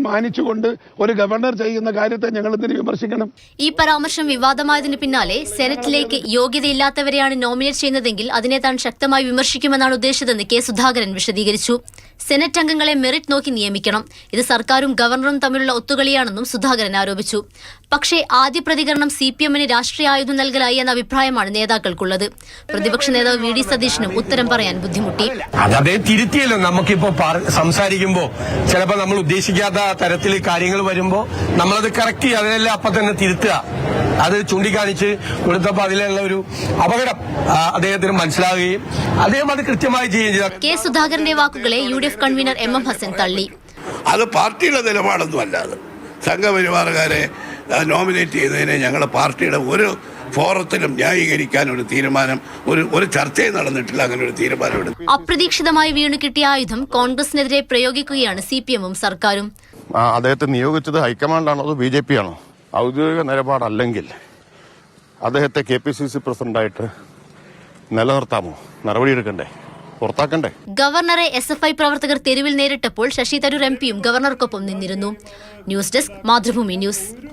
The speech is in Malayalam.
മാനിച്ചുകൊണ്ട് ഒരു ഗവർണർ ചെയ്യുന്ന കാര്യത്തെ ഞങ്ങൾ ഇതിന് വിമർശിക്കണം. ഈ പരാമർശം വിവാദമായതിന് പിന്നാലെ സെനറ്റിലേക്ക് യോഗ്യതയില്ലാത്തവരെയാണ് നോമിനേറ്റ് ചെയ്യുന്നതെങ്കിൽ അതിനെ താൻ ശക്തമായി വിമർശിക്കുമെന്നാണ് ഉദ്ദേശിച്ചതെന്ന് കെ സുധാകരൻ വിശദീകരിച്ചു. സെനറ്റ് അംഗങ്ങളെ മെറിറ്റ് നോക്കി നിയമിക്കണം. ഇത് സർക്കാരും ഗവർണറും തമ്മിലുള്ള ഒത്തുകളിയാണെന്നും സുധാകരൻ ആരോപിച്ചു. പക്ഷേ ആദ്യ പ്രതികരണം CPM-ന് രാഷ്ട്രീയ ആയുധം നൽകലായി എന്ന അഭിപ്രായമാണ് നേതാക്കൾക്കുള്ളത്. പ്രതിപക്ഷ നേതാവ് VD സതീശനും ഉത്തരം പറയാൻ ബുദ്ധിമുട്ടി. അതേ തിരുത്തിയല്ലോ. നമുക്കിപ്പോ സംസാരിക്കുമ്പോ ചിലപ്പോൾ നമ്മൾ ഉദ്ദേശിക്കാത്ത തരത്തിൽ കാര്യങ്ങൾ വരുമ്പോ നമ്മളത് കറക്റ്റ് ചെയ്യുക, അതിനെല്ലാം അപ്പം തന്നെ തിരുത്തുക. അത് ചൂണ്ടിക്കാണിച്ച് കൊടുത്തപ്പോൾ അതിലുള്ള ഒരു അപകടം അദ്ദേഹത്തിന് മനസ്സിലാവുകയും അദ്ദേഹം അത് കൃത്യമായി ചെയ്യുകയും ചെയ്തു. കെ സുധാകരന്റെ വാക്കുകളെ UDF കൺവീനർ MM ഹസൻ തള്ളി. അത് പാർട്ടിയുടെ നിലപാടൊന്നും അല്ലാതെ സംഘപരിവാറുകാരെ നോമിനേറ്റ് ചെയ്തതിനെ ഞങ്ങളുടെ പാർട്ടിയുടെ ഒരു ഫോറത്തിലും ന്യായീകരിക്കാൻ ഒരു തീരുമാനം, ഒരു ചർച്ചയും നടന്നിട്ടില്ല. അങ്ങനെ ഒരു തീരുമാനം എടുത്തു. അപ്രതീക്ഷിതമായി വീണു കിട്ടിയ ആയുധം കോൺഗ്രസിനെതിരെ പ്രയോഗിക്കുകയാണ് CPM-ഉം സർക്കാരും. അദ്ദേഹത്തെ നിയോഗിച്ചത് ഹൈക്കമാൻഡാണോ അതോ BJP ആണോ? ഔദ്യോഗിക നിലപാടല്ലെങ്കിൽ അദ്ദേഹത്തെ KPCC പ്രസിഡന്റായിട്ട് നിലനിർത്താമോ? നടപടിയെടുക്കണ്ടേ? പുറത്താക്കണ്ടേ? ഗവർണറെ SFI പ്രവർത്തകർ തെരുവിൽ നേരിട്ടപ്പോൾ ശശി തരൂർ MP-യും ഗവർണർക്കൊപ്പം നിന്നിരുന്നു. News desk, Mathrubhumi news.